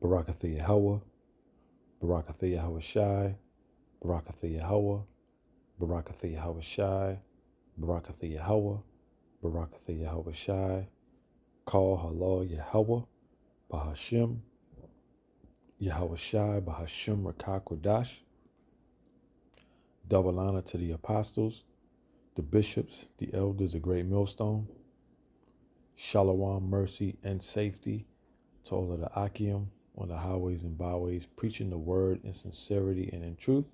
Barakathia Hawa, Barakathia Hawa Shai, Barakathia Hawa, Barakathia Hawa Shai, Barakathia Hawa, Barakathia Hawa Shai, Call Halal Yahweh, Bahashim, Yahweh Shai, Bahashim Rakah Kodash. Double honor to the apostles, the bishops, the elders, the great millstone. Shalom, mercy, and safety to all of the Akim on the highways and byways, preaching the word in sincerity and in truth,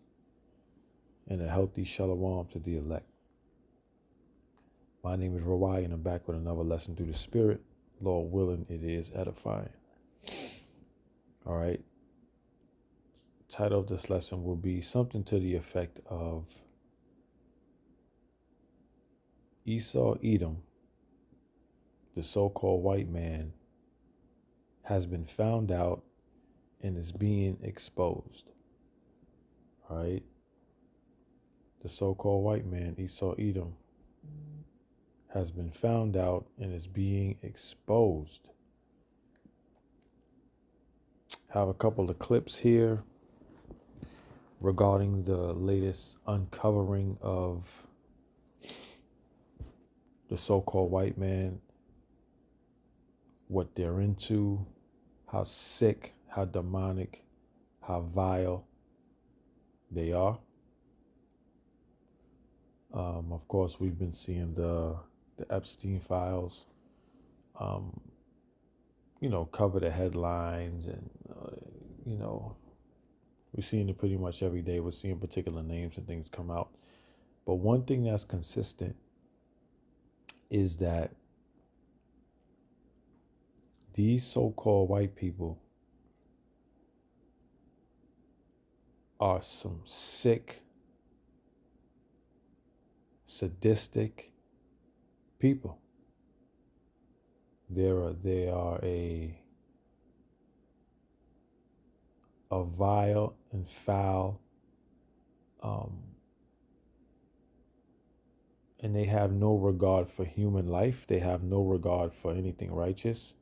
and a healthy shalom to the elect. My name is Rawai, and I'm back with another lesson through the Spirit. Lord willing, it is edifying. All right. Title of this lesson will be something to the effect of Esau Edom, the so-called white man, has been found out and is being exposed. All right. The so-called white man, Esau Edom, has been found out and is being exposed. I have a couple of clips here regarding the latest uncovering of the so-called white man, what they're into, how sick, how demonic, how vile they are. Of course, we've been seeing the Epstein files, cover the headlines, and, we're seeing it pretty much every day. We're seeing particular names and things come out. But one thing that's consistent is that these so-called white people are some sick, sadistic people. They are a vile and foul, and they have no regard for human life. They have no regard for anything righteous,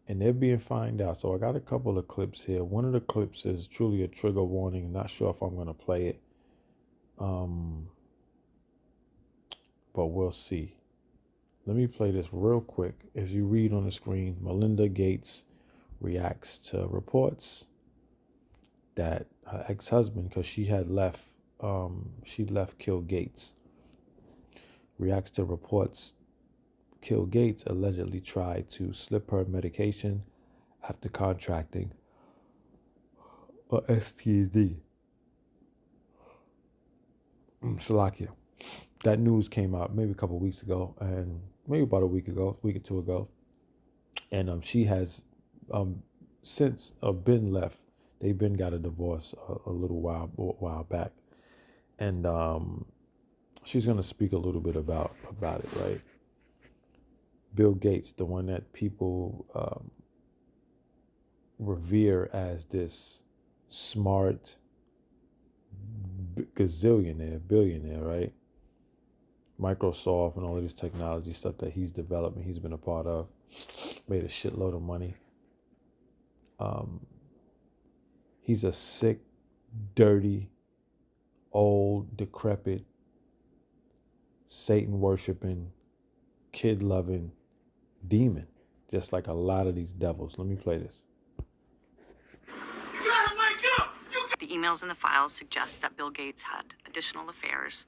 and they're being found out. So I got a couple of clips here. One of the clips is truly a trigger warning. Not sure if I'm going to play it, but we'll see. Let me play this real quick. As you read on the screen, Melinda Gates reacts to reports that her ex-husband, because she had left Kill Gates, reacts to reports Kill Gates allegedly tried to slip her medication after contracting a STD. Salakia. That news came out maybe a couple of weeks ago, and maybe about a week or two ago. And she has since been left. They've been got a divorce a little while back, and she's going to speak a little bit about it, right? Bill Gates, the one that people revere as this smart billionaire, right? Microsoft and all of this technology stuff that he's developed and he's been a part of, made a shitload of money. He's a sick, dirty, old, decrepit, Satan-worshiping, kid-loving demon, just like a lot of these devils. Let me play this. You gotta wake up! The emails in the files suggest that Bill Gates had additional affairs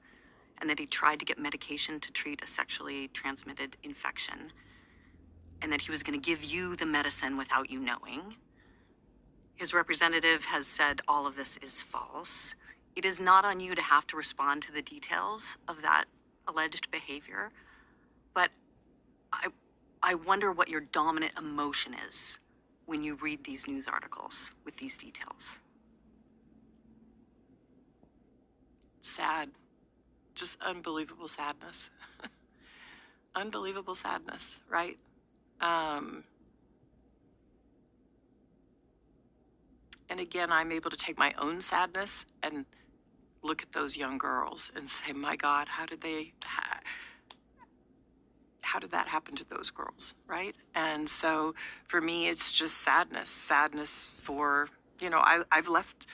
and that he tried to get medication to treat a sexually transmitted infection, and that he was going to give you the medicine without you knowing. His representative has said all of this is false. It is not on you to have to respond to the details of that alleged behavior, but I wonder what your dominant emotion is when you read these news articles with these details. Sad. Just unbelievable sadness. Unbelievable sadness, right? And again, I'm able to take my own sadness and look at those young girls and say, my God, how how did that happen to those girls, right? And so for me, it's just sadness for, I left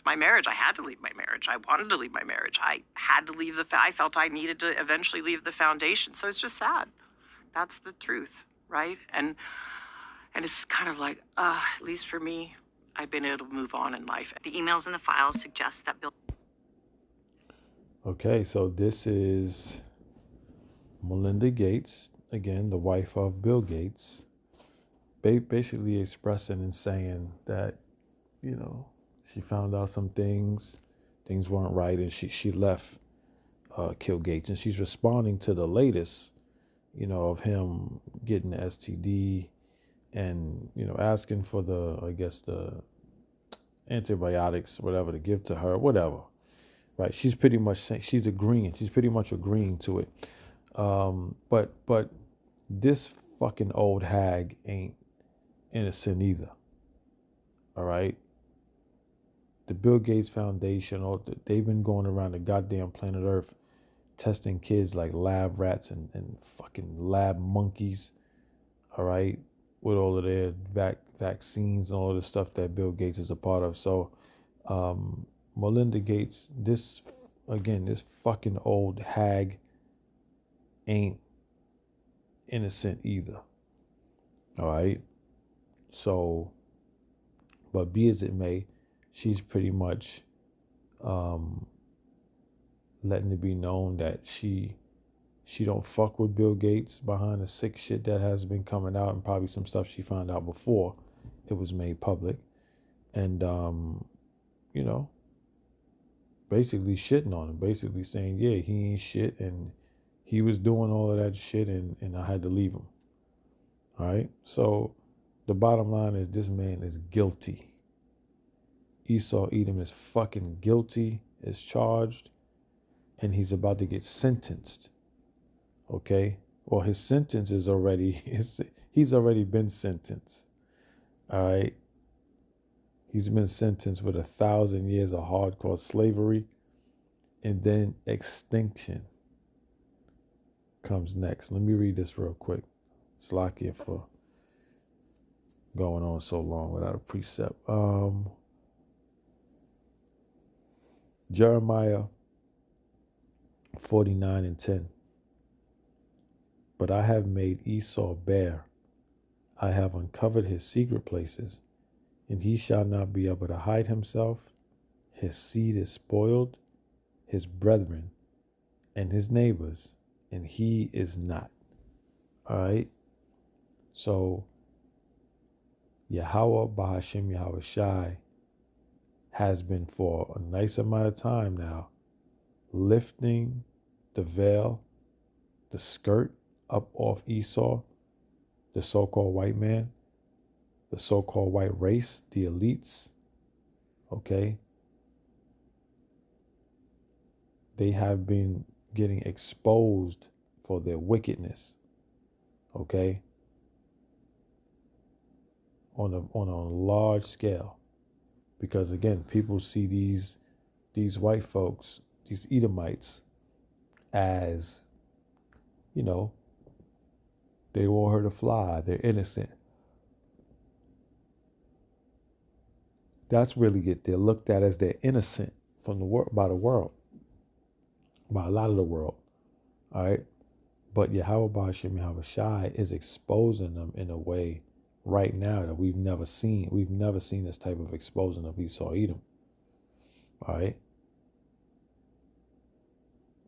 my marriage. I had to leave my marriage. I wanted to leave my marriage. I had to leave I felt I needed to eventually leave the foundation. So it's just sad. That's the truth, right? And it's kind of like, at least for me, I've been able to move on in life. The emails in the files suggest that Bill. Okay, so this is Melinda Gates, again, the wife of Bill Gates, basically expressing and saying that, she found out some things weren't right, and she left Bill Gates, and she's responding to the latest, of him getting the STD, and asking for the antibiotics, whatever, to give to her, whatever. Right? She's pretty much saying she's pretty much agreeing to it. But this fucking old hag ain't innocent either. All right. The Bill Gates Foundation, they've been going around the goddamn planet Earth testing kids like lab rats and fucking lab monkeys. All right. With all of their vaccines and all of the stuff that Bill Gates is a part of. So, Melinda Gates, this fucking old hag ain't innocent either. All right. So, but be as it may, she's pretty much letting it be known that she don't fuck with Bill Gates behind the sick shit that has been coming out, and probably some stuff she found out before it was made public. And, basically shitting on him, basically saying, yeah, he ain't shit, and he was doing all of that shit, and I had to leave him. All right? So the bottom line is this man is guilty. Esau Edom is fucking guilty, is charged, and he's about to get sentenced. Okay? Well, his sentence is he's already been sentenced. All right? He's been sentenced with 1,000 years of hardcore slavery, and then extinction comes next. Let me read this real quick. Slakia for going on so long without a precept. Jeremiah 49:10. But I have made Esau bare. I have uncovered his secret places, and he shall not be able to hide himself. His seed is spoiled, his brethren and his neighbors, and he is not. All right? So, Yahweh Bahashim Yahweh Shai has been for a nice amount of time now lifting the veil, the skirt up off Esau, the so-called white man, the so-called white race, the elites, okay? They have been getting exposed for their wickedness, okay? On a large scale. Because again, people see these white folks, these Edomites, as, they want her to fly, they're innocent. That's really it. They're looked at as they're innocent from by the world, by a lot of the world. All right, but Yahweh Ba'ashem Yahweh Shai is exposing them in a way right now that we've never seen. We've never seen this type of exposing of Esau Edom. All right,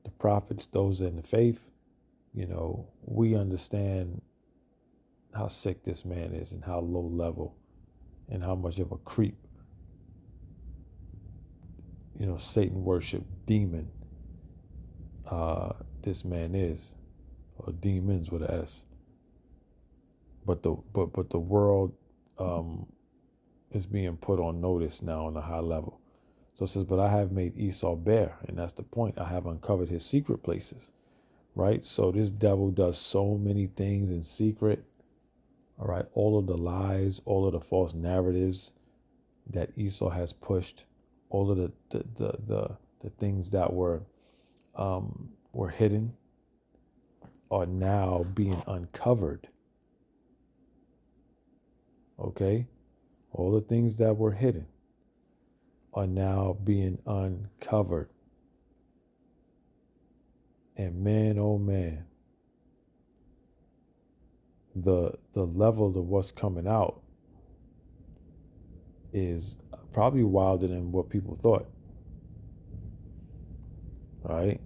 the prophets, those in the faith, we understand how sick this man is and how low level and how much of a creep, Satan worship demon this man is, or demons with an S. But the world is being put on notice now on a high level. So it says, but I have made Esau bare, and that's the point. I have uncovered his secret places, right? So this devil does so many things in secret, all right? All of the lies, all of the false narratives that Esau has pushed, all of the things that were hidden, are now being uncovered. Okay? All the things that were hidden are now being uncovered. And man, oh man, the level of what's coming out is probably wilder than what people thought. All right?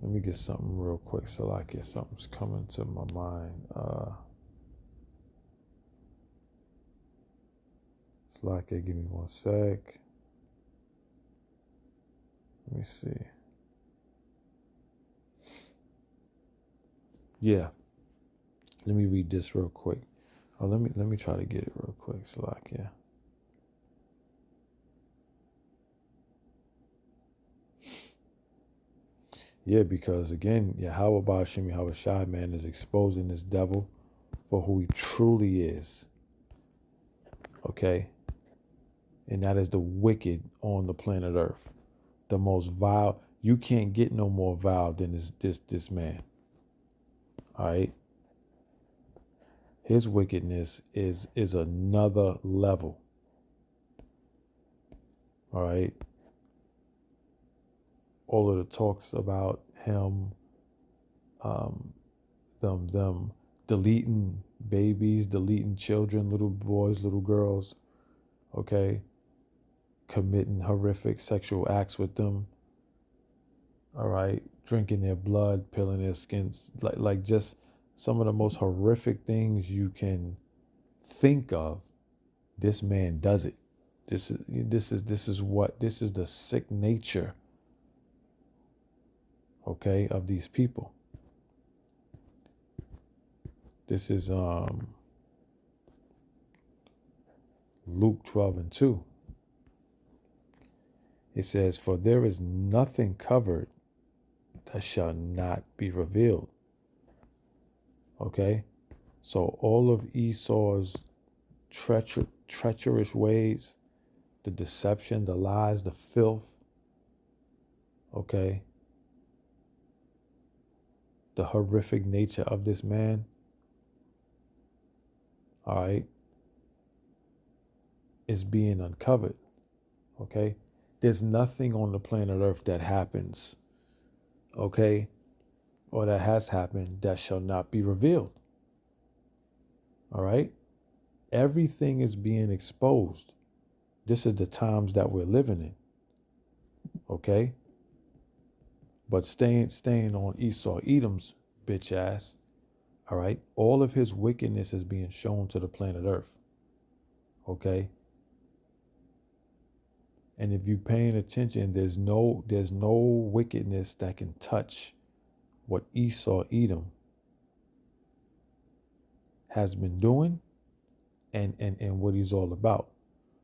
Let me get something real quick so like if something's coming to my mind. It's like give me 1 sec. Let me see. Yeah. Let me read this real quick. Oh, let me try to get it real quick. So like, yeah. Yeah, because again, Yahweh Ba'ashim Yahweh Shai, man, is exposing this devil for who he truly is. Okay? And that is the wicked on the planet Earth. The most vile. You can't get no more vile than this man. All right? His wickedness is another level. All right? All of the talks about him, them deleting babies, deleting children, little boys, little girls, okay, committing horrific sexual acts with them, all right, drinking their blood, peeling their skins, like just some of the most horrific things you can think of. This man does it. This is the sick nature, okay, of these people. This is Luke 12:2. It says, "For there is nothing covered that shall not be revealed." Okay? So all of Esau's treacherous ways, the deception, the lies, the filth, okay, the horrific nature of this man, all right, is being uncovered. Okay? There's nothing on the planet Earth that happens, okay, or that has happened that shall not be revealed. All right? Everything is being exposed. This is the times that we're living in. Okay? But staying on Esau, Edom's bitch ass, all right? All of his wickedness is being shown to the planet Earth. Okay? And if you're paying attention, there's no wickedness that can touch what Esau, Edom has been doing and what he's all about.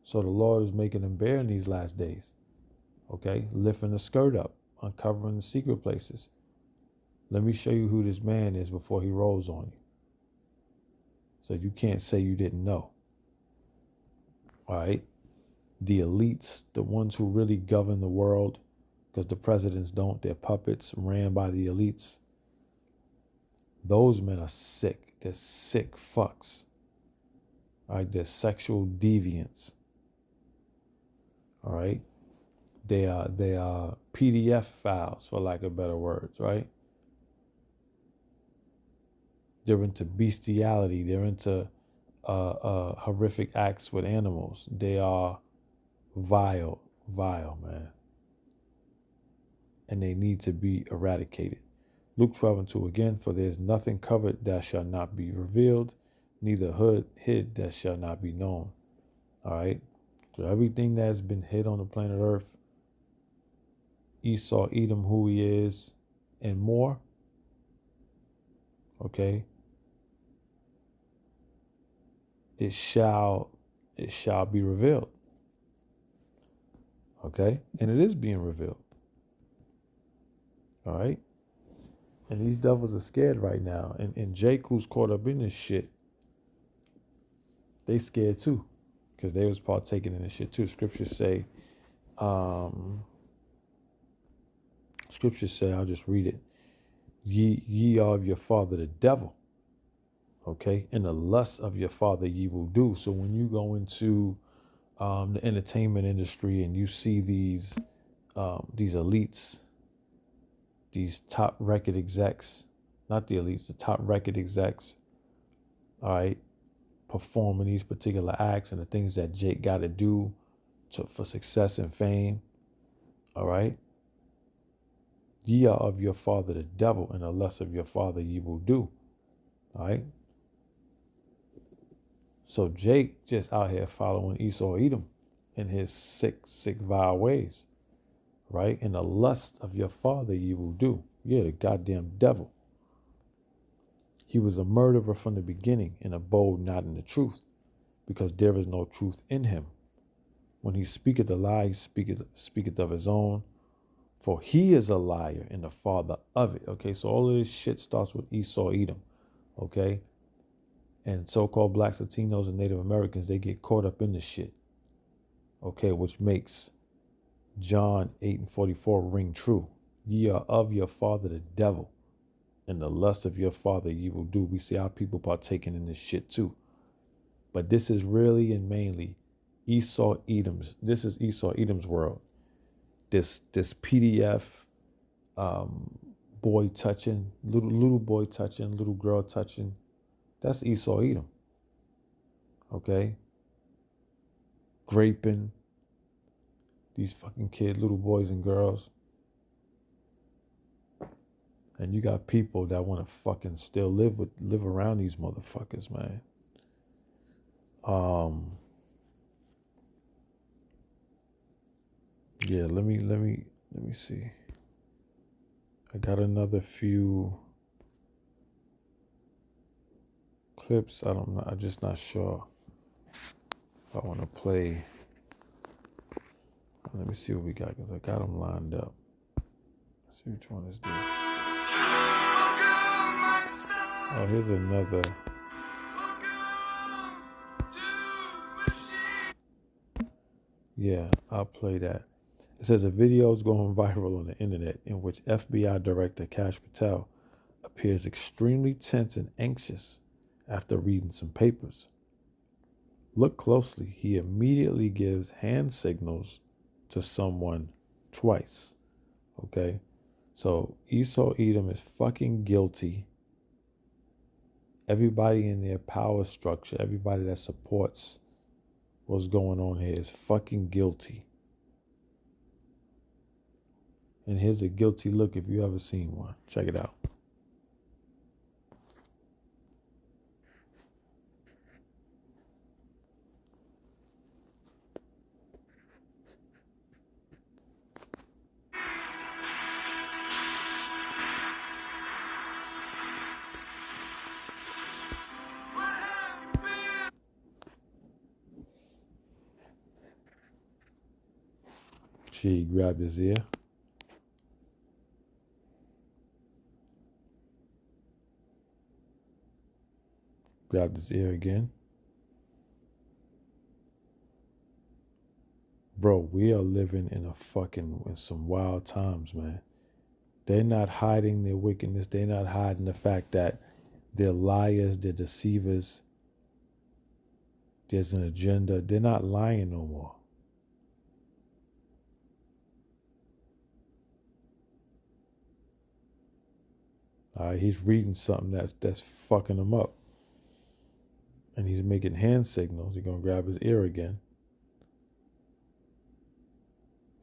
So the Lord is making them bare in these last days. Okay? Lifting the skirt up, uncovering the secret places. Let me show you who this man is before he rolls on you. So you can't say you didn't know. All right? The elites, the ones who really govern the world, because the presidents don't, they're puppets ran by the elites. Those men are sick. They're sick fucks. All right? They're sexual deviants. All right? They are PDF files, for lack of better words, right? They're into bestiality. They're into horrific acts with animals. They are vile, man. And they need to be eradicated. Luke 12:2 again, "For there is nothing covered that shall not be revealed, neither hid that shall not be known." All right? So everything that's been hid on the planet Earth, Esau, Edom, who he is, and more, okay, it shall be revealed. Okay? And it is being revealed. All right? And these devils are scared right now. And Jake, who's caught up in this shit, they scared too. Because they was partaking in this shit too. Scriptures say, I'll just read it. Ye are of your father the devil. Okay, and the lust of your father ye will do. So when you go into the entertainment industry and you see these elites, these top record execs, not the elites, the top record execs, all right, performing these particular acts and the things that Jake got to do for success and fame, all right, ye are of your father the devil, and the lust of your father ye will do, all right. So Jake just out here following Esau Edom in his sick, vile ways, right? And the lust of your father you will do. You're the goddamn devil. He was a murderer from the beginning and abode not in the truth, because there is no truth in him. When he speaketh a lie, he speaketh of his own, for he is a liar and the father of it. Okay, so all of this shit starts with Esau Edom, okay? And so-called blacks, Latinos, and Native Americans, they get caught up in this shit, okay, which makes John 8:44 ring true. Ye are of your father the devil, and the lust of your father ye will do. We see our people partaking in this shit too. But this is really and mainly Esau Edom's. This is Esau Edom's world. This PDF boy touching, little boy touching, little girl touching. That's Esau Edom. Okay? Graping these fucking kids, little boys and girls. And you got people that want to fucking still live around these motherfuckers, man. Yeah, let me see. I got another few clips. I'm just not sure if I want to play. Let me see what we got, because I got them lined up. Let's see which one is this. Oh, here's another. Yeah, I'll play that. It says a video is going viral on the internet in which FBI Director Kash Patel appears extremely tense and anxious after reading some papers. Look closely. He immediately gives hand signals to someone twice. Okay? So Esau Edom is fucking guilty. Everybody in their power structure, everybody that supports what's going on here is fucking guilty. And here's a guilty look if you ever seen one. Check it out. She grabbed his ear. Grabbed his ear again. Bro, we are living in some wild times, man. They're not hiding their wickedness. They're not hiding the fact that they're liars, they're deceivers. There's an agenda. They're not lying no more. All right, he's reading something that's fucking him up. And he's making hand signals. He's going to grab his ear again.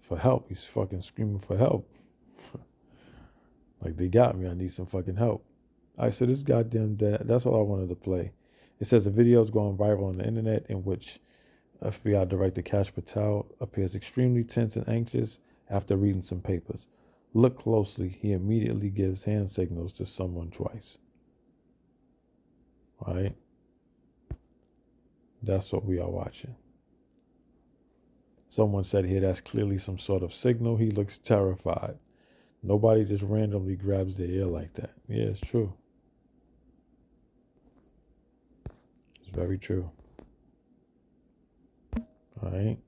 For help. He's fucking screaming for help. Like, they got me. I need some fucking help. All right, so this goddamn, that's all I wanted to play. It says a video is going viral on the internet in which FBI Director Kash Patel appears extremely tense and anxious after reading some papers. Look closely. He immediately gives hand signals to someone twice. All right? That's what we are watching. Someone said here that's clearly some sort of signal. He looks terrified. Nobody just randomly grabs their ear like that. Yeah, it's true. It's very true. All right.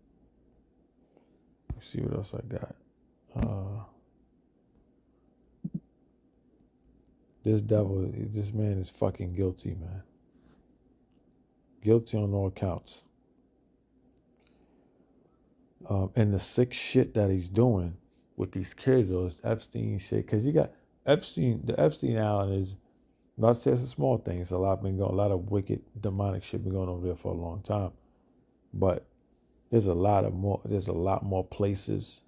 Let's see what else I got. This devil, this man is fucking guilty, man. Guilty on all counts. And the sick shit that he's doing with these kids, or this Epstein shit, because you got Epstein. The Epstein Island is, not to say it's a small thing. It's a lot of wicked, demonic shit been going over there for a long time. But there's a lot more places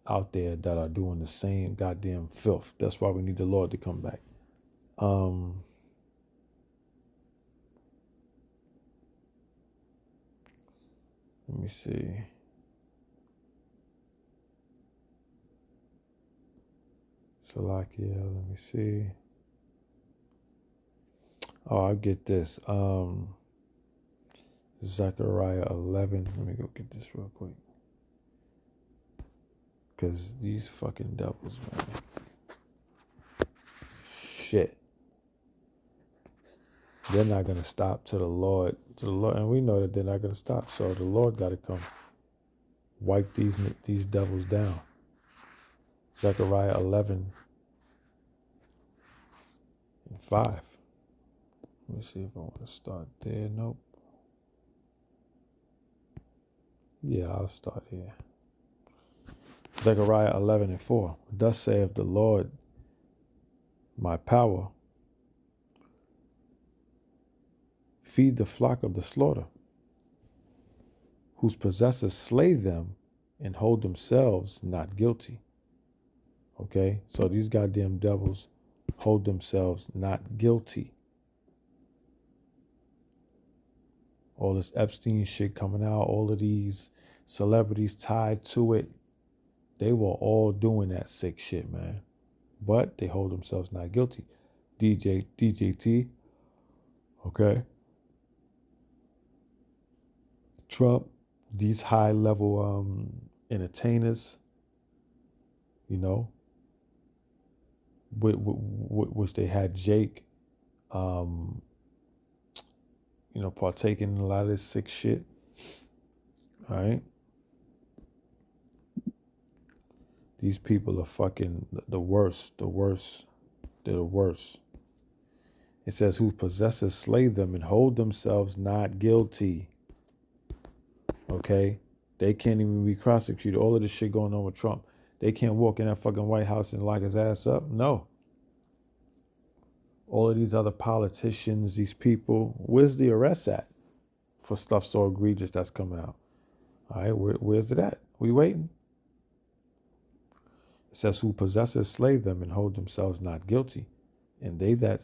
out there that are doing the same goddamn filth. That's why we need the Lord to come back. Let me see. Salakia, let me see. Oh, I get this. Zechariah 11. Let me go get this real quick. Because these fucking devils, man. Shit. They're not going to stop to the Lord. And we know that they're not going to stop. So the Lord got to come wipe these devils down. Zechariah 11 and 5. Let me see if I want to start there. Nope. Yeah, I'll start here. Zechariah 11 and 4. Thus saith the Lord, my power, feed the flock of the slaughter, whose possessors slay them and hold themselves not guilty. Okay? So these goddamn devils hold themselves not guilty. All this Epstein shit coming out, all of these celebrities tied to it, they were all doing that sick shit, man. But they hold themselves not guilty. DJT, okay? Trump, these high-level entertainers, you know, which they had Jake, partaking in a lot of this sick shit. All right? These people are fucking the worst. They're the worst. It says, whose possessors slay them and hold themselves not guilty. Okay? They can't even be prosecuted. All of this shit going on with Trump. They can't walk in that fucking White House and lock his ass up. No. All of these other politicians, these people, where's the arrest at for stuff so egregious that's coming out? All right, where's it at? We waiting? It says, who possessors slay them and hold themselves not guilty. And they that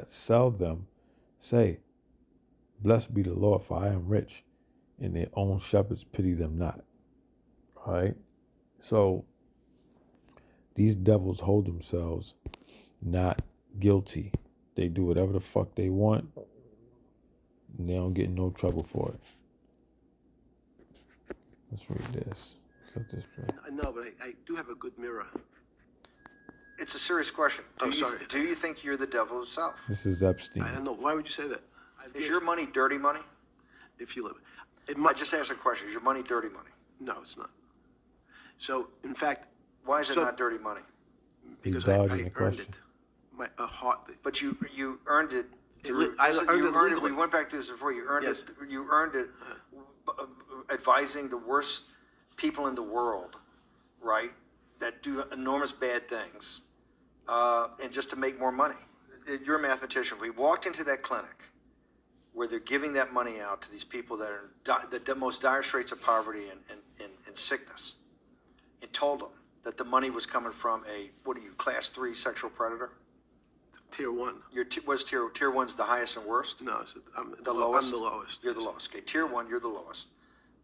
sell them say, blessed be the Lord, for I am rich, and their own shepherds pity them not. All right? So these devils hold themselves not guilty. They do whatever the fuck they want, and they don't get in no trouble for it. Let's read this. Let this play. No, but I do have a good mirror. It's a serious question. Do you think you're the devil himself? This is Epstein. I don't know. Why would you say that? Is your money dirty money? If you live, I just asked a question. Is your money dirty money? No, it's not. So, in fact, why is it not dirty money? Because You I dodging the earned it. question. A heart. But you earned it. I earned it legally. We went back to this before. You earned Yes. it. You earned it advising the worst people in the world, right? That do enormous bad things, and just to make more money. You're a mathematician. We walked into that clinic where they're giving that money out to these people that are in the most dire straits of poverty and sickness, and told them that the money was coming from class 3 sexual predator? Tier 1. Tier 1's the highest and worst? No, I'm The lowest? I'm the lowest. You're the lowest. Okay, tier 1, you're the lowest.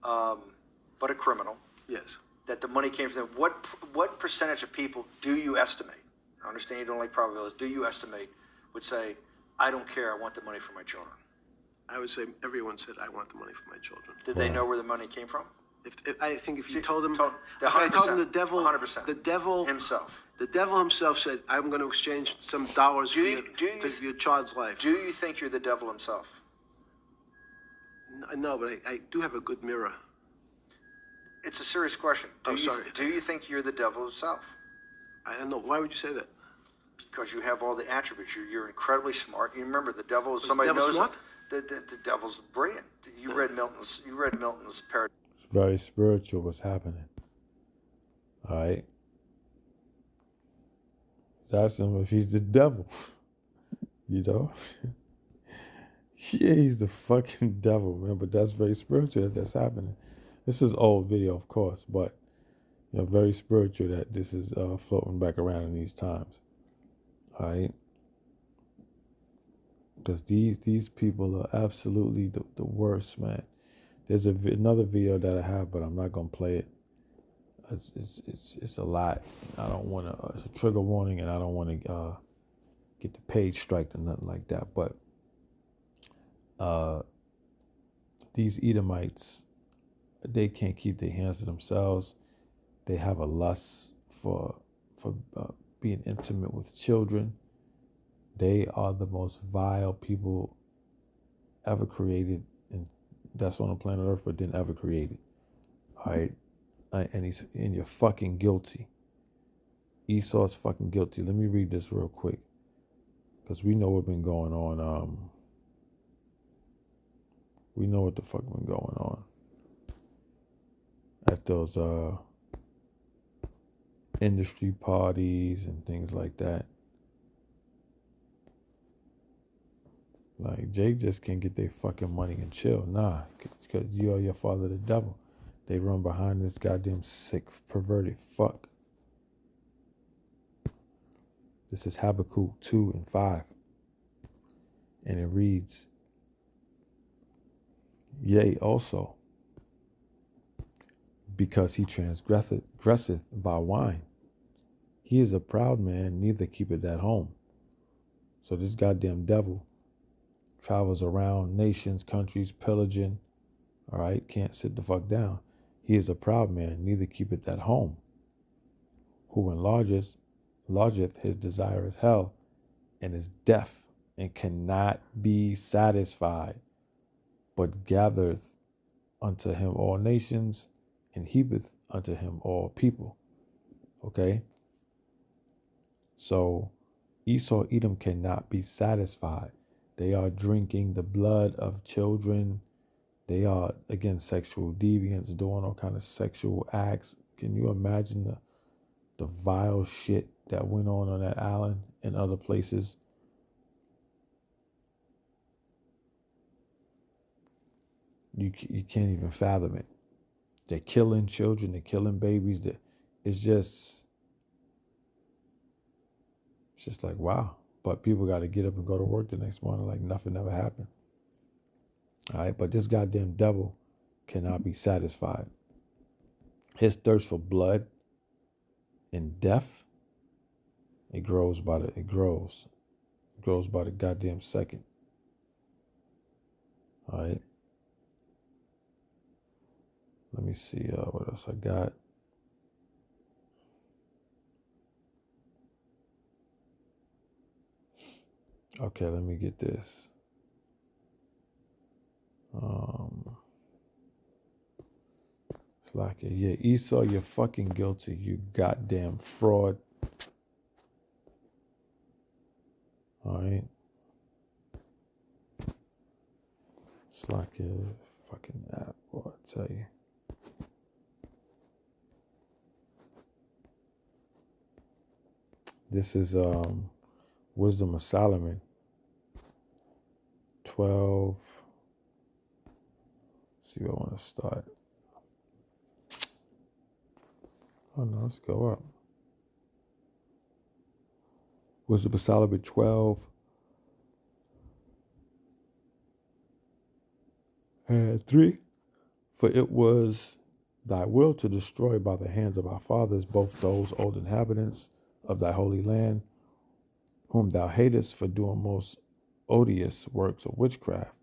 But a criminal. Yes. That the money came from them. What percentage of people do you estimate? I understand you don't like probabilities. Do you estimate would say, I don't care, I want the money for my children? I would say everyone said I want the money for my children. Did they know where the money came from? If you told them, the if I told them 100%. the devil Himself. The devil himself said, I'm going to exchange some dollars for your child's life. Do you think you're the devil himself? No, but I do have a good mirror. It's a serious question. Do you think you're the devil himself? I don't know. Why would you say that? because you have all the attributes. You're incredibly smart. You remember the devil is somebody devil's knows what? The devil's brilliant. You read Milton's Paradox. It's very spiritual what's happening. All right. Ask him if he's the devil. You know? Yeah, he's the fucking devil, man. But that's very spiritual that's happening. This is old video, of course, but very spiritual that this is floating back around in these times. All right. Because these people are absolutely the worst, man. There's another video that I have, but I'm not gonna play it. It's a lot. I don't want to. It's a trigger warning, and I don't want to get the page striked or nothing like that. But these Edomites, they can't keep their hands to themselves. They have a lust for being intimate with children. They are the most vile people ever created, and that's on the planet Earth, but then ever created. All right, and you're fucking guilty. Esau's fucking guilty. Let me read this real quick, because we know what's been going on. We know what the fuck been going on at those industry parties and things like that. Like, Jake just can't get their fucking money and chill. Nah, because you are your father the devil. They run behind this goddamn sick, perverted fuck. This is Habakkuk 2 and 5. And it reads, yea, also, because he transgresseth by wine. He is a proud man, neither keepeth at home. So this goddamn devil travels around nations, countries, pillaging, all right, can't sit the fuck down. He is a proud man, neither keepeth at home, who enlargeth his desire is hell, and is deaf, and cannot be satisfied, but gathereth unto him all nations, and heapeth unto him all people. Okay? So Esau, Edom cannot be satisfied. They are drinking the blood of children. They are, again, sexual deviants, doing all kind of sexual acts. Can you imagine the vile shit that went on that island and other places? You can't even fathom it. They're killing children. They're killing babies. It's just like, wow. But people got to get up and go to work the next morning like nothing ever happened. All right, but this goddamn devil cannot be satisfied. His thirst for blood and death, it grows by the goddamn second. All right. Let me see what else I got. Okay, let me get this. It's like, yeah, Esau, you're fucking guilty, you goddamn fraud. All right. It's like a fucking app, boy, I tell you. This is Wisdom of Solomon 12. Let's see where I want to start. Oh no, let's go up. Wisdom of Solomon 12 and 3. For it was thy will to destroy by the hands of our fathers both those old inhabitants of thy holy land, whom thou hatest for doing most odious works of witchcraft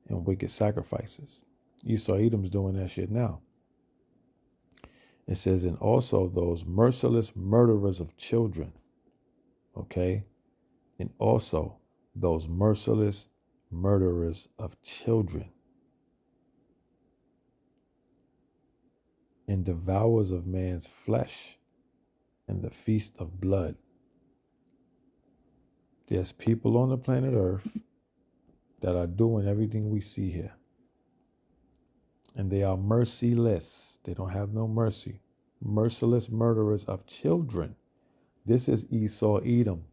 and wicked sacrifices. Esau Edom's doing that shit now. It says, and also those merciless murderers of children. Okay? And also those merciless murderers of children. And devourers of man's flesh and the feast of blood. There's people on the planet Earth that are doing everything we see here. And they are merciless. They don't have no mercy. Merciless murderers of children. This is Esau, Edom.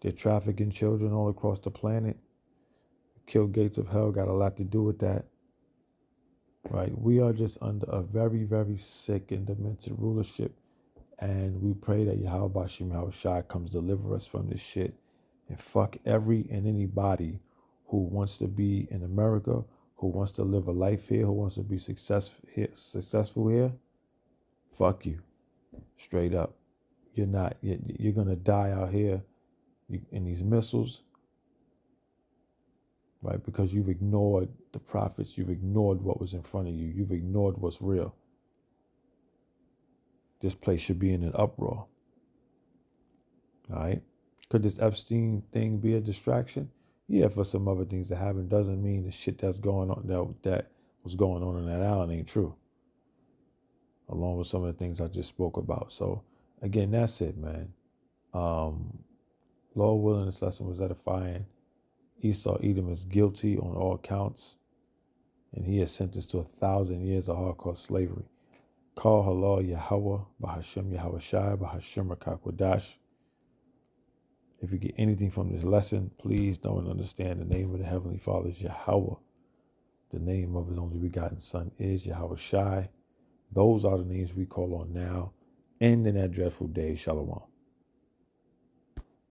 They're trafficking children all across the planet. Kill gates of hell got a lot to do with that. Right? We are just under a very, very sick and demented rulership. And we pray that Yahweh Bashim Yahushua comes deliver us from this shit. And fuck every and anybody who wants to be in America, who wants to live a life here, who wants to be successful here. Fuck you. Straight up. You're not. You're going to die out here in these missiles. Right? Because you've ignored the prophets. You've ignored what was in front of you. You've ignored what's real. This place should be in an uproar. All right? Could this Epstein thing be a distraction? Yeah, for some other things that happen. Doesn't mean the shit that's going on, that was going on in that island ain't true. Along with some of the things I just spoke about. So, again, that's it, man. Lord willing, this lesson was edifying. Esau Edom is guilty on all counts, and he is sentenced to 1,000 years of hardcore slavery. Call halal Yahweh, Bahashem Yahweh Shai, Bahashem Rakakwadash. If you get anything from this lesson, please know and understand the name of the Heavenly Father is Yahweh. The name of his only begotten Son is Yahweh Shai. Those are the names we call on now and in that dreadful day. Shalom.